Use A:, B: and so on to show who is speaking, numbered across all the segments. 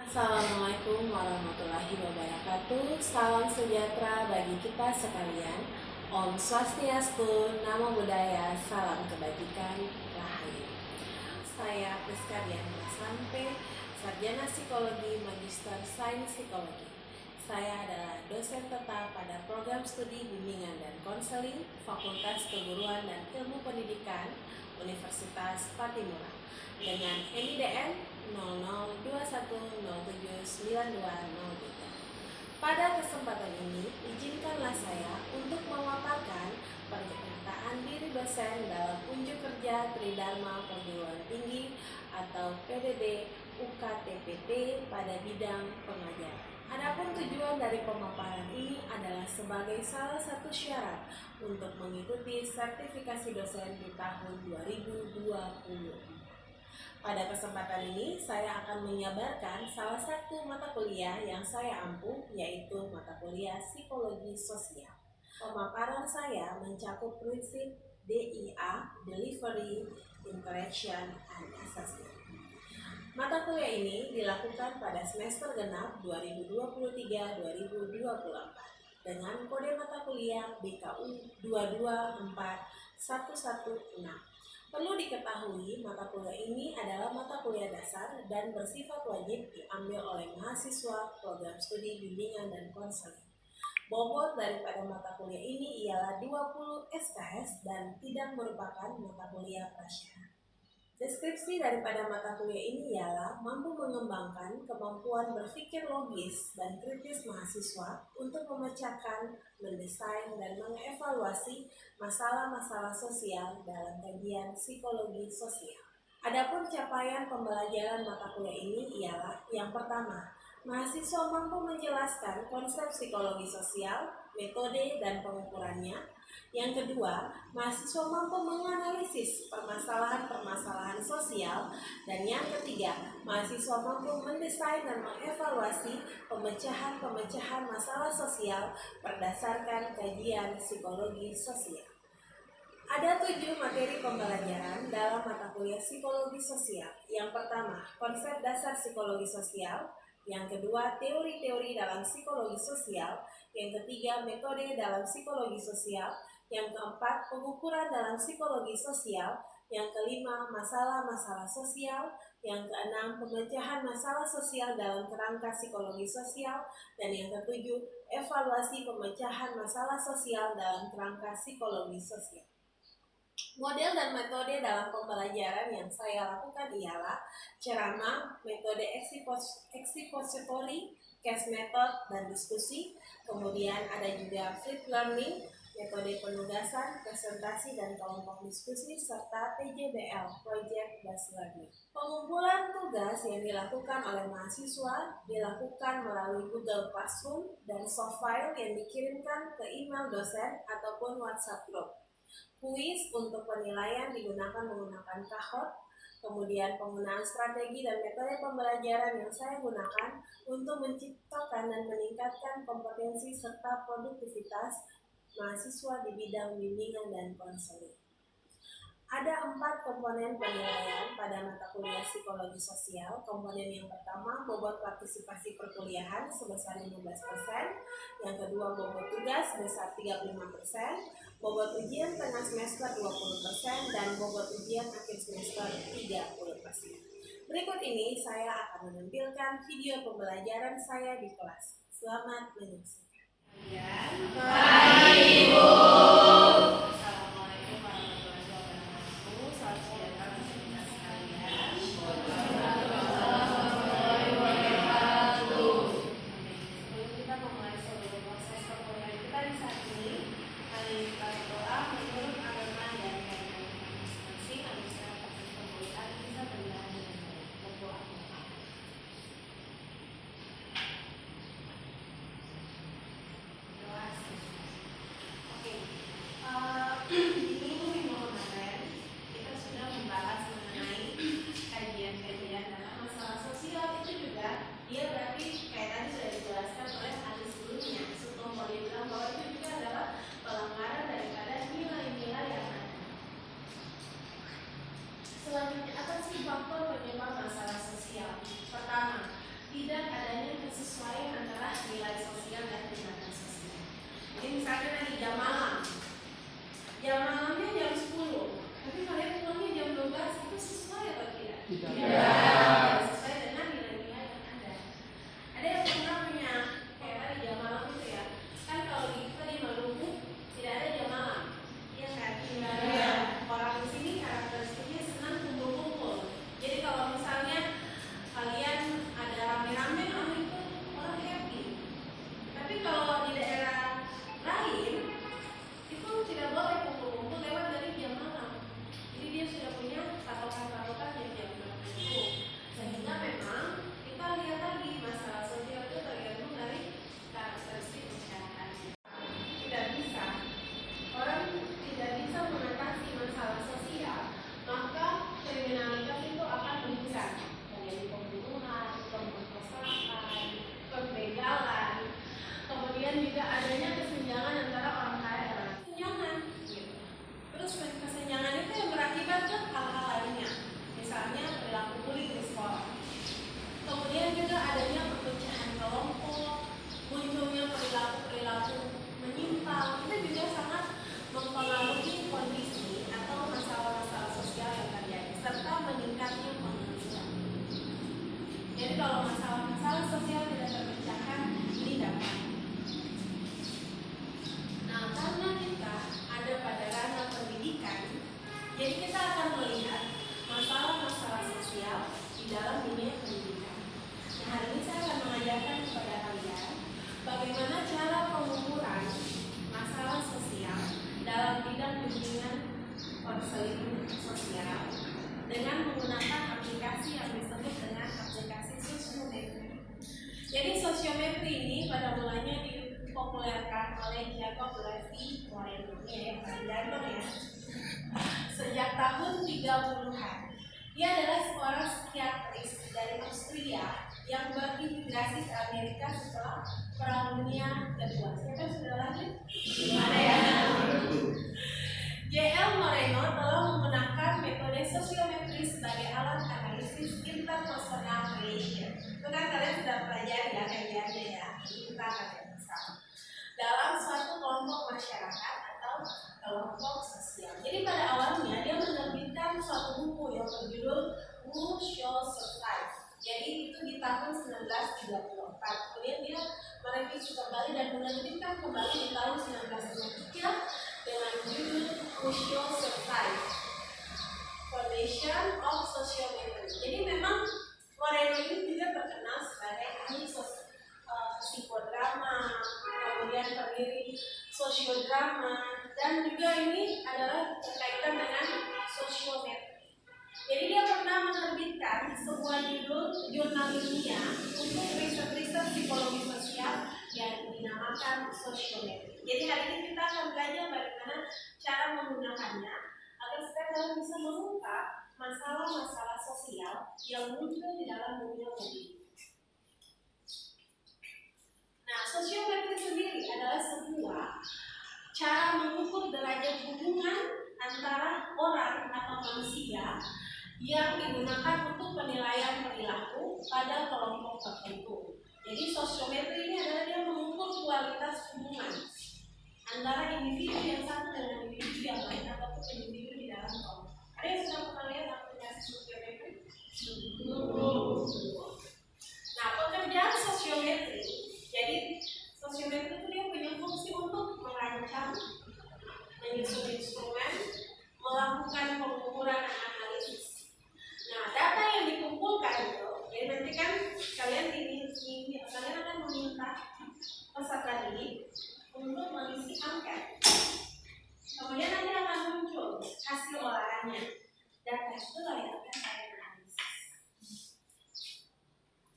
A: Assalamualaikum warahmatullahi wabarakatuh. Salam sejahtera bagi kita sekalian. Om Swastiastu, Namo Buddhaya, salam kebajikan, rahayu. Saya Priska Diana Sampe, Sarjana Psikologi, Magister Sains Psikologi. Saya adalah dosen tetap pada program studi bimbingan dan konseling Fakultas Keguruan dan Ilmu Pendidikan Universitas Patimura dengan NIDN 0021079203. Pada kesempatan ini, izinkanlah saya untuk memaparkan pernyataan diri dosen dalam unjuk kerja Tridharma Perguruan Tinggi atau PDB UKTPT pada bidang pengajaran. Adapun tujuan dari pemaparan ini adalah sebagai salah satu syarat untuk mengikuti sertifikasi dosen di tahun 2020. Pada kesempatan ini, saya akan menyabarkan salah satu mata kuliah yang saya ampuh, yaitu mata kuliah Psikologi Sosial. Pemaparan saya mencakup prinsip DIA, Delivery, Interaction, and Assessment. Mata kuliah ini dilakukan pada semester genap 2023-2024 dengan kode mata kuliah BKU 224116. Perlu diketahui, mata kuliah ini adalah mata kuliah dasar dan bersifat wajib diambil oleh mahasiswa program studi bimbingan dan konseling. Bobot daripada mata kuliah ini ialah 20 SKS dan tidak merupakan mata kuliah prasyarat. Deskripsi daripada mata kuliah ini ialah mampu mengembangkan kemampuan berpikir logis dan kritis mahasiswa untuk memecahkan, mendesain, dan mengevaluasi masalah-masalah sosial dalam kajian psikologi sosial. Adapun capaian pembelajaran mata kuliah ini ialah yang pertama, mahasiswa mampu menjelaskan konsep psikologi sosial, metode, dan pengukurannya. Yang kedua, mahasiswa mampu menganalisis permasalahan-permasalahan sosial. Dan yang ketiga, mahasiswa mampu mendesain dan mengevaluasi pemecahan-pemecahan masalah sosial berdasarkan kajian psikologi sosial. Ada 7 materi pembelajaran dalam mata kuliah psikologi sosial. Yang pertama, konsep dasar psikologi sosial. Yang kedua, teori-teori dalam psikologi sosial. Yang ketiga, metode dalam psikologi sosial. Yang keempat, pengukuran dalam psikologi sosial. Yang kelima, masalah-masalah sosial. Yang keenam, pemecahan masalah sosial dalam kerangka psikologi sosial. Dan yang ketujuh, evaluasi pemecahan masalah sosial dalam kerangka psikologi sosial. Model dan metode dalam pembelajaran yang saya lakukan ialah ceramah, metode expository, case method, dan diskusi. Kemudian ada juga flip learning, metode penugasan, presentasi, dan kelompok diskusi, serta PJBL, Project Based Learning. Pengumpulan tugas yang dilakukan oleh mahasiswa dilakukan melalui Google Classroom dan soft file yang dikirimkan ke email dosen ataupun WhatsApp group. Kuis untuk penilaian digunakan menggunakan Kahoot. Kemudian penggunaan strategi dan metode pembelajaran yang saya gunakan untuk menciptakan dan meningkatkan kompetensi serta produktivitas mahasiswa di bidang bimbingan dan konseling. Ada 4 komponen penilaian pada mata kuliah psikologi sosial. Komponen yang pertama, bobot partisipasi perkuliahan sebesar 15%. Yang kedua, bobot tugas sebesar 35%. Bobot ujian tengah semester 20%. Dan bobot ujian akhir semester 30%. Berikut ini saya akan menampilkan video pembelajaran saya di kelas. Selamat menyaksikan.
B: Baik, Ibu.
A: Assalamualaikum warahmatullahi wabarakatuh. Salam sejahtera untuk kita sekalian. Sebelum kita memulai seluruh proses perkuliahan kita di saat ini, mari kita berdoa menurut agama dan keyakinan masing-masing agar proses perkuliahan bisa berjalan dengan baik. Berdoa. Oke. juga adanya perpecahan kelompok, munculnya perilaku-perilaku menyimpang, itu juga sangat mempengaruhi kondisi atau masalah-masalah sosial yang terjadi serta meningkatnya pengangguran. Jadi kalau masalah-masalah sosial tidak terpecahkan, ini dapat. Nah, karena kita ada pada ranah pendidikan, jadi kita akan melihat masalah-masalah sosial di dalam dunia pendidikan. Nah, hari ini saya akan mengajarkan kepada kalian bagaimana cara pengukuran masalah sosial dalam bidang bimbingan konseling sosial dengan menggunakan aplikasi yang disebut dengan aplikasi sosiometri. Jadi sosiometri ini pada mulanya dipopulerkan oleh Jacob Levi Moreno, yang ganteng ya, sejak tahun 30-an. Dia adalah seorang psikiatris dari Austria yang berimigrasi ke Amerika setelah Perang Dunia Kedua. Siapa sudah lanjut? Gimana ya? J.L. Moreno telah menggunakan metode sosiometri sebagai alat analisis interpersonal relation. Itu kan kalian sudah pelajari ya, kajiannya ya. Kita akan bersama dalam suatu kelompok masyarakat atau kelompok sosial. Jadi pada awalnya dia menerbitkan suatu buku yang berjudul Who Shall Survive. Jadi itu di tahun 1934. Kemudian dia merevisi kembali dan menerbitkan kembali di tahun 1953 dengan judul Who Shall Survive, Foundation of Sociometry. Jadi memang Moreno ini juga terkenal sebagai ahli psikodrama, kemudian pendiri sosiodrama, dan juga ini adalah berkaitan dengan sosiometri. Jadi dia pernah menerbitkan sebuah jurnal ilmiah untuk riset-riset psikologi sosial yang dinamakan sosiometri. Jadi hari ini kita akan belajar bagaimana cara menggunakannya agar supaya kalian bisa mengungkap masalah-masalah sosial yang muncul di dalam dunia pendidikan. Nah, sosiometri sendiri adalah sebuah cara mengukur derajat hubungan antara orang atau manusia yang digunakan untuk penilaian perilaku pada kelompok tertentu. Jadi sosiometri ini adalah dia mengukur kualitas hubungan antara individu yang satu dengan individu yang lain ataupun individu di dalam kelompok. Ada yang sudah pernah lihat aplikasi sosiometri? Nah, pekerjaan sosiometri, jadi sosiometri itu dia punya fungsi untuk merancang, menyusun instrumen, melakukan pengukuran dan analisis. Nah, data yang dikumpulkan itu, jadi nanti kan kalian kalian akan meminta peserta didik untuk mengisi angket. Kemudian nanti akan muncul hasil olahannya. Data itulah yang akan kalian analisis.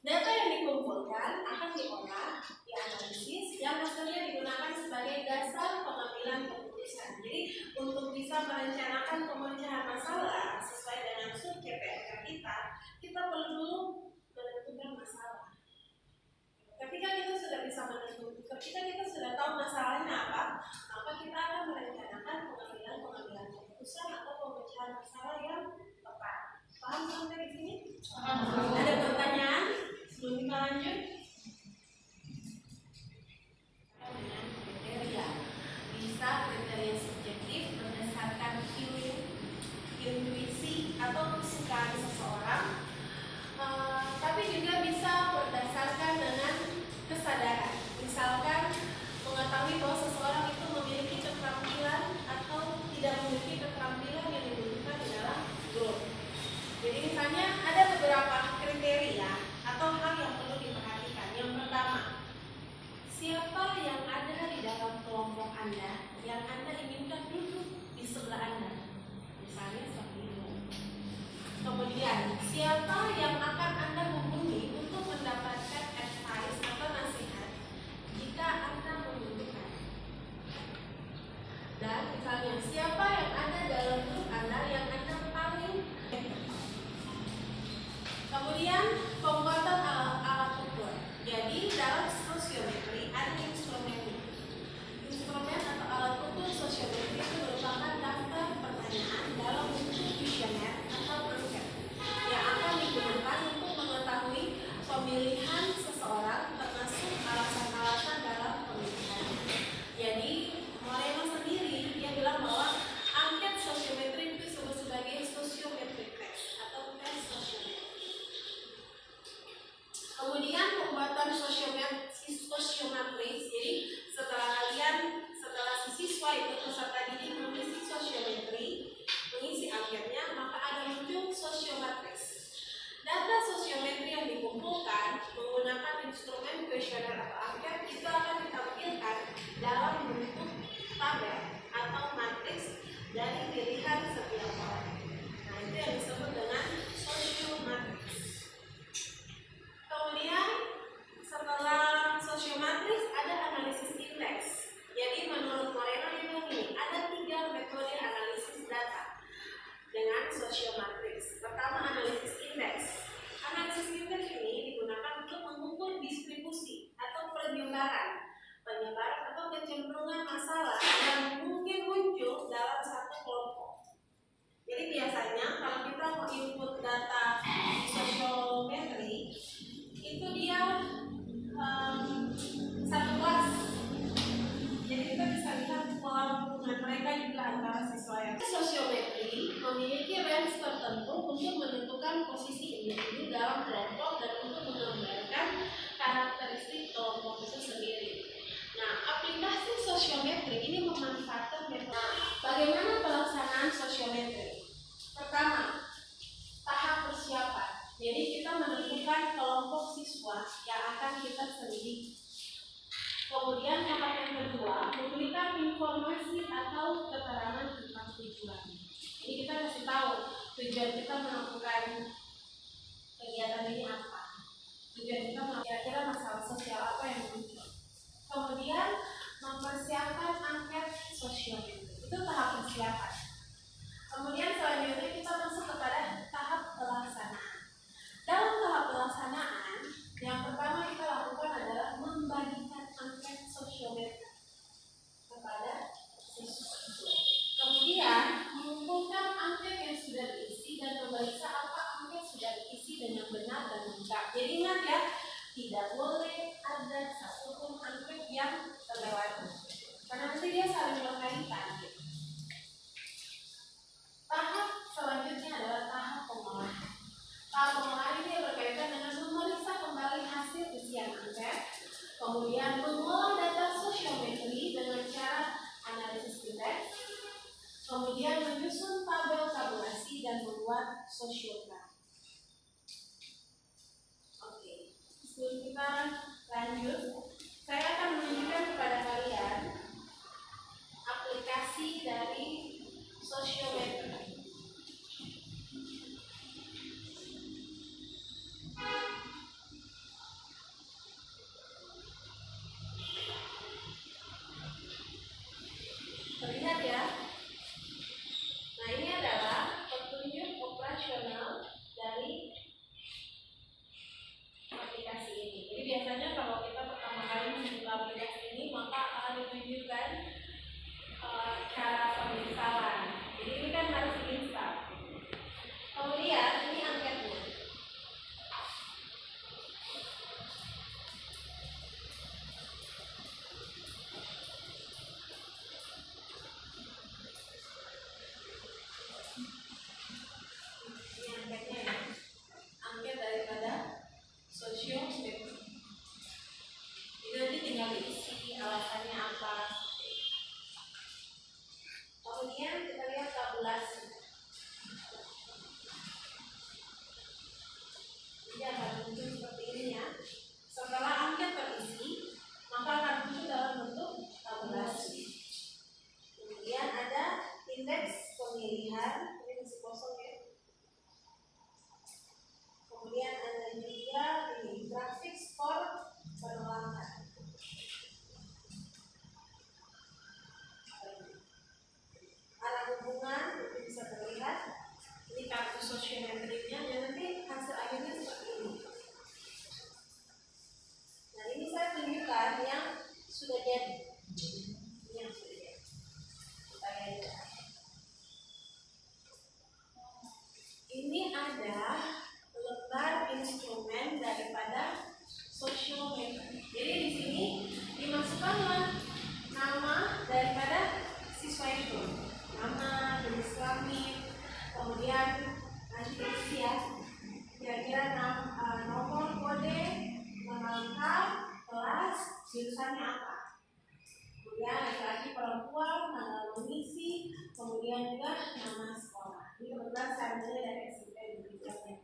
A: Data yang dikumpulkan akan diolah, dianalisis, dan hasilnya digunakan sebagai dasar pengambilan keputusan. Jadi untuk bisa merencanakan pemecahan masalah sesuai dengan sub CPNK kita perlu dulu menentukan masalah. Ketika kita sudah bisa menentukan, ketika kita sudah tahu masalahnya apa, maka kita akan merencanakan pengambilan keputusan atau pemecahan masalah yang tepat. Paham sampai di sini? Ada pertanyaan sebelum kita lanjut? Dengan kriteria, bisa kriteria subjektif berdasarkan feeling, intuisi atau kesukaan seseorang, tapi juga bisa berdasarkan dengan kesadaran. Misalkan mengetahui bahwa seseorang itu memiliki keterampilan atau tidak memiliki keterampilan yang dibutuhkan di dalam grup. Jadi misalnya ada beberapa kriteria atau hal yang perlu diperhatikan. itu peserta didik mengisi sosiometri, mengisi anketnya, maka ada muncul sosiomatriks. Data sosiometri yang dikumpulkan menggunakan instrumen kuesioner atau angket itu akan ditampilkan dalam bentuk tabel atau matriks dari pilihan setiap orang. Nah, itu yang disebut dengan sosiomatriks. Kemudian setelah sosiomatriks ada analisis indeks. Jadi menurut Moreno bilang ini ada 3 metode analisis data dengan sosiomatriks. Pertama, analisis indeks. Analisis indeks ini digunakan untuk mengukur distribusi atau penyebaran atau kecenderungan masalah yang mungkin muncul dalam satu kelompok. Jadi biasanya kalau kita mau input data sosiometri itu dia satu kelas. Jadi kita bisa lihat pola hubungan mereka juga antara siswa yang sosiometri memiliki range tertentu untuk menentukan posisi individu dalam kelompok dan untuk menggambarkan karakteristik kelompok itu sendiri. Nah, aplikasi sosiometri ini memanfaatkan metode. Bagaimana pelaksanaan sosiometri? Pertama, tahap persiapan. Jadi kita menentukan kelompok siswa yang akan kita selidiki. Kemudian tahap yang kedua, memberikan informasi atau keterangan tentang tujuan. Jadi kita kasih tahu tujuan kita melakukan kegiatan ini apa. Tujuan kita kira-kira masalah sosial apa yang muncul. Kemudian mempersiapkan angket sosiometri. Itu tahap persiapan. Kemudian selanjutnya kita masuk kepada tahap pelaksanaan. Dalam tahap pelaksanaan, yang pertama kita lakukan adalah membagikan angket sosiometri kepada siswa. Kemudian mengumpulkan angket yang sudah diisi dan memeriksa apa angket sudah diisi dengan benar dan lengkap. Jadi ingat ya, tidak boleh ada satupun angket yang terlewat, karena nanti dia saling berkaitan. Tahap selanjutnya adalah tahap pengolahan. Tahap pengolahan ini berkaitan dengan memeriksa kembali hasil isian angket, kemudian mengolah data sosiometri dengan cara analisis indeks, kemudian menyusun tabel tabulasi dan membuat sosiograf. Oke, sebelum kita lanjut, saya akan menunjukkan kepada kalian aplikasi dari sosiometri. Terlihat ya. Nah, ini adalah petunjuk operasional dari aplikasi ini. Jadi biasanya kalau kita pertama kali membuka aplikasi ini, maka akan ditunjukkan cara penginstalan. Jadi ini kan harus diinstal. Kemudian ini angketnya. Angket daripada sosiometri. Jadi nanti tinggal diisi alasannya apa. Kemudian kita lihat tabulasi. Jadi akan muncul seperti ini ya. Setelah angket terisi, maka akan muncul dalam bentuk tabulasi. Kemudian ada indeks pemilihan, ini masih kosong ya. Kemudian ada juga ini grafik skor penolakan. Arah hubungan itu bisa terlihat. Ini kartu sosiometrinya dan nanti hasil akhirnya seperti ini. Nah, ini saya tunjukkan yang sudah jadi. Ini yang sudah jadi. Kita lihat. Ini ada lembar instrumen daripada sosiometri. Jadi di sini dimasukkanlah nama daripada siswa itu, nama, jenis kelamin, kemudian nanti usia, kira-kira nomor kode, nama lengkap, kelas, jurusannya apa. Kemudian laki-laki perempuan, tanggal kebebasan dan eksistensi berikutnya.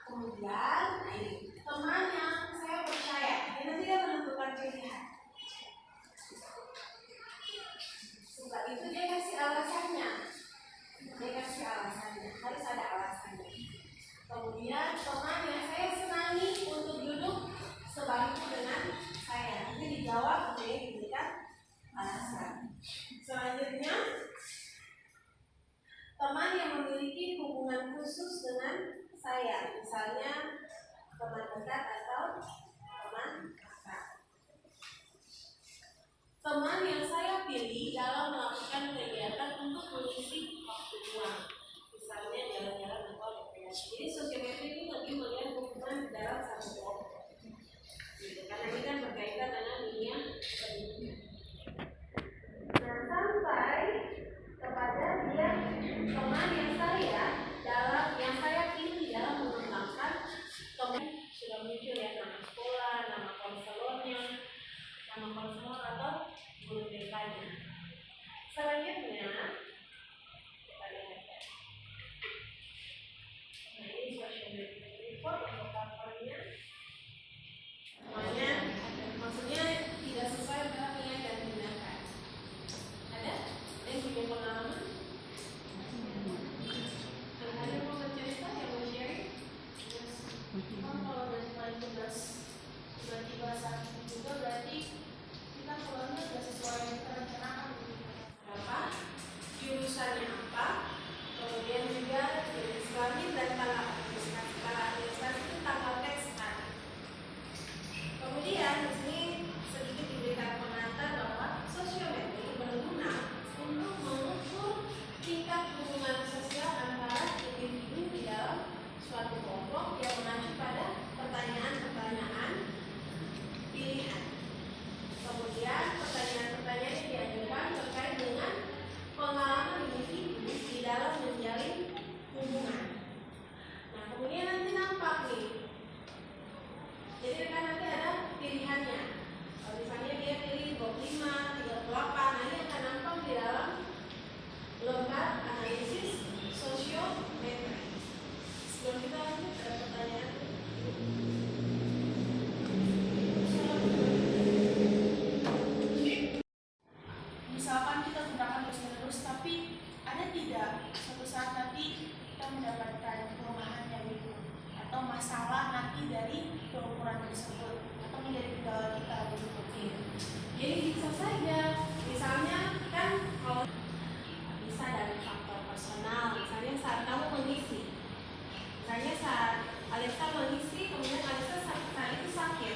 A: Kemudian, ini teman yang saya percaya, ini tidak menentukan pilihan. Setelah itu dia kasih alasannya. Harus ada alasannya. Kemudian teman yang saya senangi untuk duduk sebangku dengan saya, nanti dijawab, kemudian diberikan alasan. Selanjutnya, teman yang memiliki hubungan khusus dengan saya, misalnya teman dekat atau teman akrab. Teman yang saya pilih dalam melakukan kegiatan untuk mengisi waktu luang, misalnya jalan-jalan atau rekreasi. Jadi sosiometri ini lebih melihat hubungan dalam satu kelompok, karena ini kan berkaitan dengan dunia pendidikan. Nah, sampai kepada dia teman yang saya pilih dalam mengembangkan teman. Sudah muncul ya nama sekolah, nama konselornya, nama konselor atau guru BK-nya. Selanjutnya kita lihat ya. Nah, ini social media report untuk covernya. Maksudnya tidak sesuai dengan niat dan tindakan. Ada yang punya pengalaman? Ada yang mau bercerita, yang mau sharing? Kalau dari paling tugas tiba-tiba saat itu juga berarti kita keluarnya sudah sesuai yang kita rencanakan. Apa? Jurusannya apa? Kemudian juga jenis kelamin dan tanggal administrasi. Tanggal administrasi itu tanggal teks kan. Kemudian di sini sedikit diberikan pengantar bahwa sosiometri berguna untuk mengukur tingkat hubungan sosial antara individu di dalam suatu kelompok yang mengacu pada pertanyaan-pertanyaan pilihan. Kemudian pertanyaan-pertanyaan yang diajukan terkait dengan pengalaman individu di dalam menjalin hubungan. Nah, kemudian nanti nampak nih. Jadi kan nanti ada pilihannya. Misalnya dia pilih 25, 38, nah ini akan nampak di dalam lembar analisis sosiometri. Sebelum kita lanjut, ada pertanyaan?
B: Misalkan kita gunakan terus-menerus, tapi ada tidak suatu saat nanti kita mendapatkan kelemahan yang itu atau masalah nanti dari pengukuran tersebut atau menjadi kendala kita begitu?
A: Jadi bisa saja, misalnya kan kalau bisa dari faktor personal, misalnya saat kamu mengisi, misalnya saat Alexa mengisi, kemudian Alexa saat itu sakit,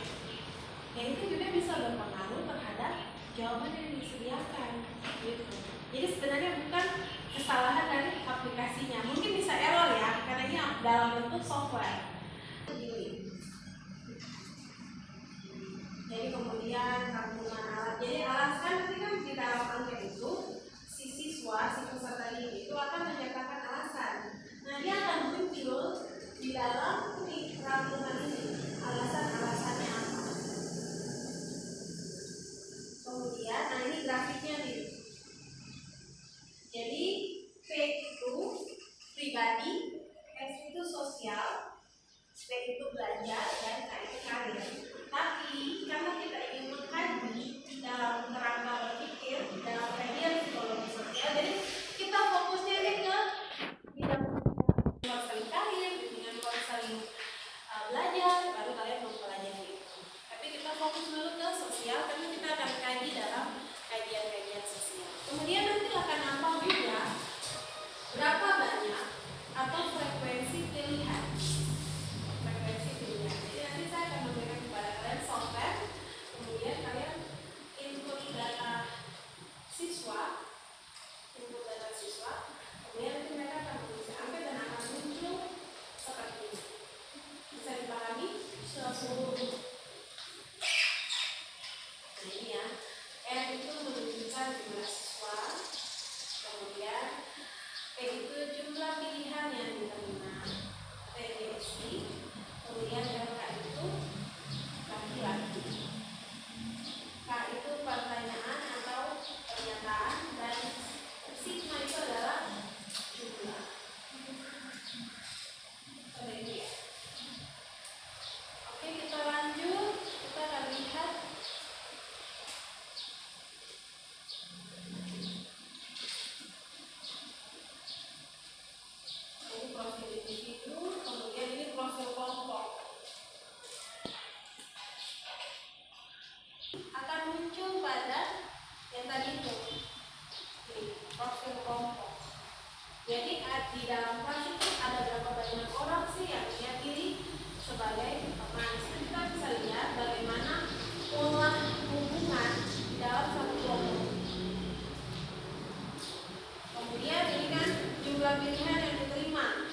A: ya itu juga bisa berpengaruh terhadap jawaban yang disediakan, gitu. Jadi sebenarnya bukan kesalahan dari aplikasinya, mungkin bisa error ya, karena ini dalam bentuk software. Jadi kemudian kandungan alat. Jadi alasan nanti kan di dalam angket itu si siswa, si peserta didik itu akan menyatakan alasan. Nah, dia akan muncul di dalam rangkuman ini alasan-alasannya apa. Kemudian, nah ini grafiknya nih. Jadi P itu pribadi, S itu sosial, P itu belajar, dan K itu karir. Tapi karena kita ingin mengkaji dalam kerangka berpikir dalam kajian psikologi sosial, jadi kita fokusnya ini ke bidang konseling karir, dengan konseling belajar, baru kalian mempelajari itu. Tapi kita fokus dulu ke sosial, karena kita akan kaji dalam kajian-kajian sosial. Kemudian nanti akan nampak juga berapa banyak atau frekuensi pilihan. Jadi nanti saya akan memberikan kepada kalian software, kemudian kalian input data siswa, kemudian nanti mereka akan mengisi angka dan akan muncul seperti ini. Bisa dipahami seluruh. Nah ini ya, R itu menunjukkan jumlah siswa, kemudian P itu jumlah pilihan yang diterima, TDSI, kemudian LK itu laki-laki, K itu pertanyaan atau pernyataan, dan sigma itu adalah jumlah.
B: profil kelompok.
A: Jadi di dalam kelas itu ada berapa banyak orang sih yang dia pilih sebagai teman. Kita bisa lihat bagaimana pola hubungan di dalam satu kelompok. Kemudian ini kan jumlah pilihan yang diterima.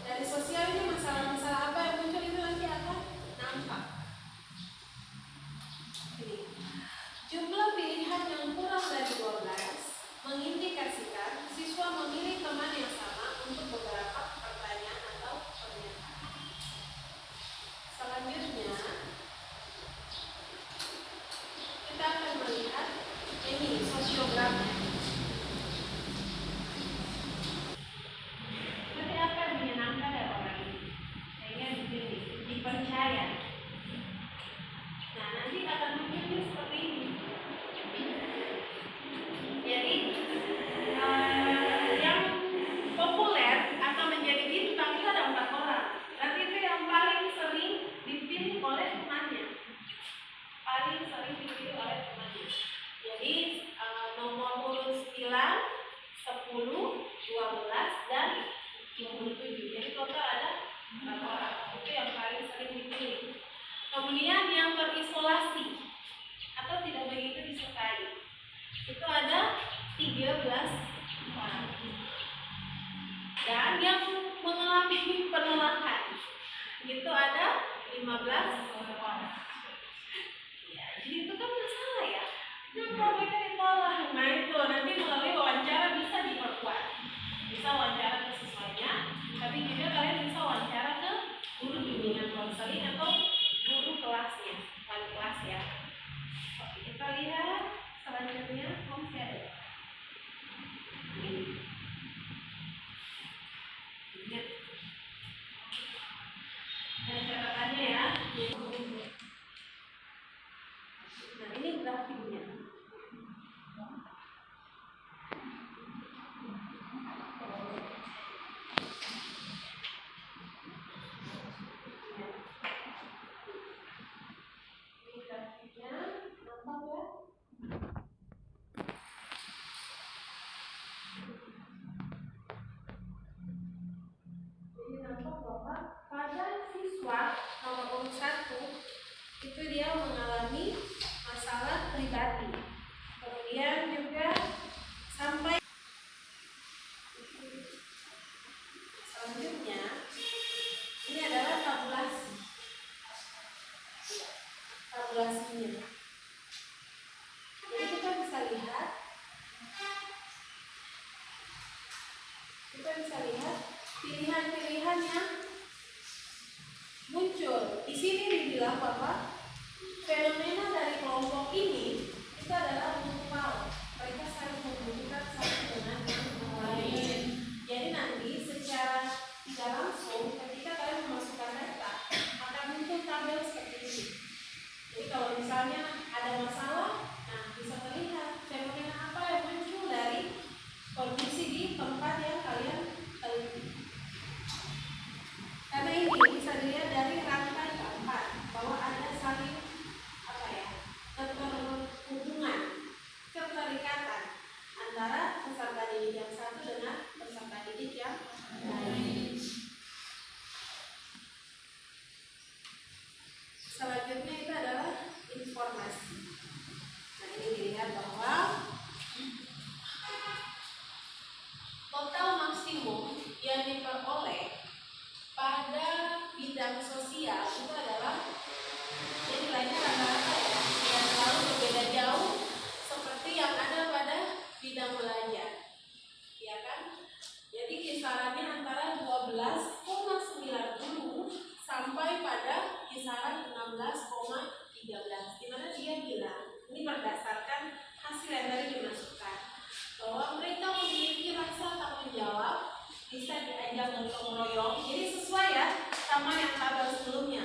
A: Dari sosial ini masalah-masalah apa yang muncul itu nanti akan nampak. Ini. Jumlah pilihan yang kurang dari 12 mengindikasikan siswa memilih teman yang sama untuk beberapa pertanyaan atau pernyataan. Selanjutnya, kita akan melihat ini sosiogramnya. Seperti apa yang menyenangkan dari orang ini? Kayaknya dipilih, dipercaya. Nah, nanti akan muncul seperti ini. Jadi yang populer atau menjadi bintang itu ada 4 orang. Nanti itu yang paling sering dipilih oleh temannya. Paling sering dipilih oleh temannya. Jadi nomor urut 9, 10, 12, dan 27. Jadi total ada 4 orang. Itu yang paling sering dipilih. Kemudian yang terisolasi atau tidak begitu disukai itu ada 13 orang. Dan yang mengalami penolakan itu ada 15 orang. Ya, jadi itu kan masalah ya. Kenapa mereka ditolak? Nah itu nanti melalui wawancara bisa diperkuat. Bisa wawancara ke siswanya, tapi juga kalian bisa wawancara ke guru bimbingan konseling atau guru kelasnya, wali kelas ya. Oke, kita lihat selanjutnya masih ada. Lihat. Ada catatannya ya. Nah ini grafiknya. Pada siswa nomor urut 1 itu dia mengalami masalah pribadi. Kemudian juga sampai selanjutnya ini adalah tabulasinya. Jadi kita bisa lihat pilihan-pilihan yang muncul. Di sini dibilang bahwa fenomena dari kelompok ini itu adalah mutual. Mereka saling membutuhkan satu dengan yang lain. Jadi nanti secara tidak langsung ketika kalian memasukkan data akan muncul tabel seperti ini. Jadi kalau misalnya ada masalah, nah bisa terlihat fenomena apa yang muncul dari kondisi di tempat yang kalian teliti. Karena ini bisa dilihat dari rangkai keempat bahwa ada saling keterhubungan, keterikatan antara peserta didik yang satu dengan peserta didik yang lain. Selanjutnya itu adalah informasi. Nah ini dilihat bahwa total maksimum yang diperoleh pada bidang sosial itu adalah jadi nilainya rata-rata ya, yang selalu berbeda jauh seperti yang ada pada bidang belajar, ya kan? Jadi kisarannya antara 12,90 sampai pada kisaran 16,13. Dimana dia bilang ini berdasarkan hasil yang tadi dimasukkan bahwa mereka memiliki rasa tanggung jawab, bisa diajak gotong royong. Jadi sesuai ya sama yang tabel sebelumnya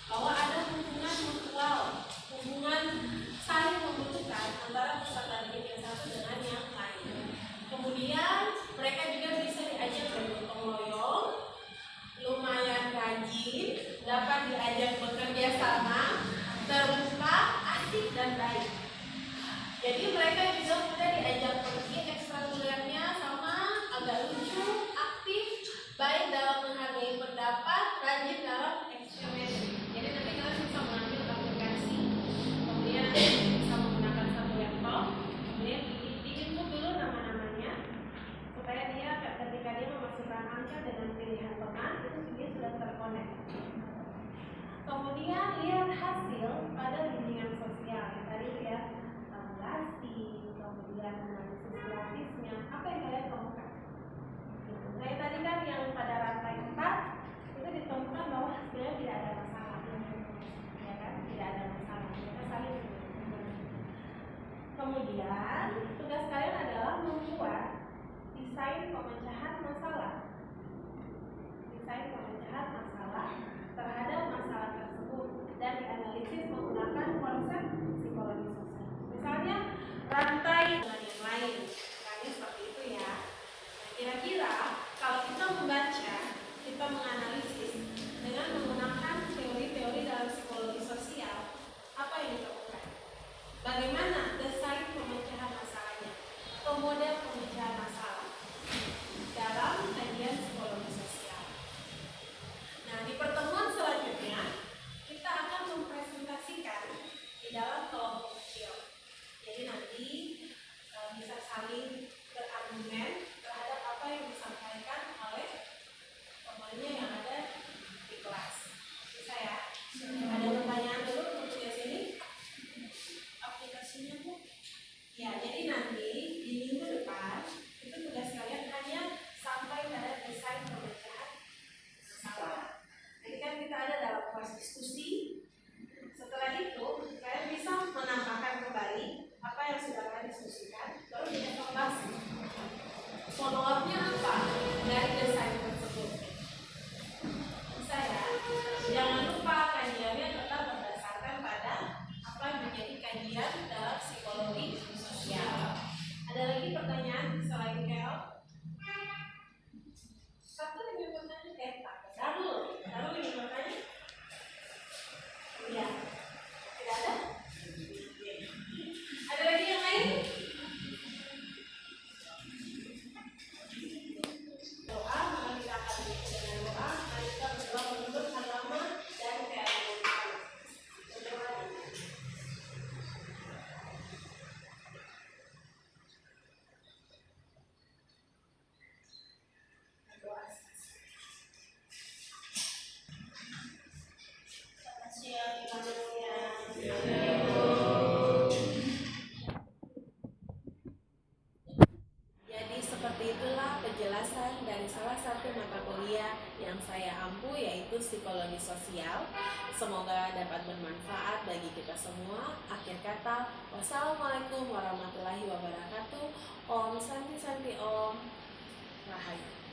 A: bahwa ada hubungan mutual, hubungan saling membutuhkan antara peserta didik yang satu dengan yang lain. Kemudian mereka juga bisa diajak bergotong royong, lumayan rajin, dapat diajak bekerja sama, terbuka, asik dan baik. Jadi mereka juga mudah diajak pergi ekstrakurikulernya Kemudian, tugas kalian adalah membuat desain pemecahan masalah. Desain pemecahan masalah terhadap masalah tersebut dan dianalisis menggunakan konsep psikologi sosial. Misalnya, rantai dengan yang lain. Misalnya seperti itu ya. Nah, kira-kira kalau kita membaca, kita menganalisis dengan menggunakan teori-teori dalam psikologi sosial, apa yang ditemukan? Bagaimana desain pemecahan masalahnya atau model pemecahan masalah dalam kajian psikologi sosial. Nah, di pertemuan selanjutnya kita akan mempresentasikan di dalam kelompok kecil. Jadi nanti bisa saling berargumen terhadap apa yang disampaikan oleh temannya yang ada di kelas. Bisa ya? Ada pertanyaan dulu untuk tugas ini?
B: Aplikasinya Bu?
A: Ya, jadi nanti di minggu depan itu tugas kalian hanya sampai pada desain pemecahan masalah. Jadi kan kita ada dalam kelas diskusi. Setelah itu kalian bisa menambahkan kembali apa yang sudah kalian diskusikan, lalu dievaluasi follow up-nya apa dari desain tersebut. Bisa ya? Jangan lupa kajiannya tetap berdasarkan pada apa yang menjadi kajian dalam psikologi sosial. Ada lagi pertanyaan selain Kel? Satu lagi pertanyaan, Darul ingin bertanya? Iya. Tidak ada? Ada lagi yang lain? Doa, maka kita akan tutup dengan doa. Mari kita berdoa menuntut agama dan keadilan. Berdoa.
B: Selamat siang, Ibu.
A: Jadi seperti itulah penjelasan dari salah satu mata kuliah yang saya ampu, yaitu psikologi sosial. Semoga dapat bermanfaat bagi kita semua. Akhir kata, wassalamualaikum warahmatullahi wabarakatuh. Om Santi Santi Om Rahayu.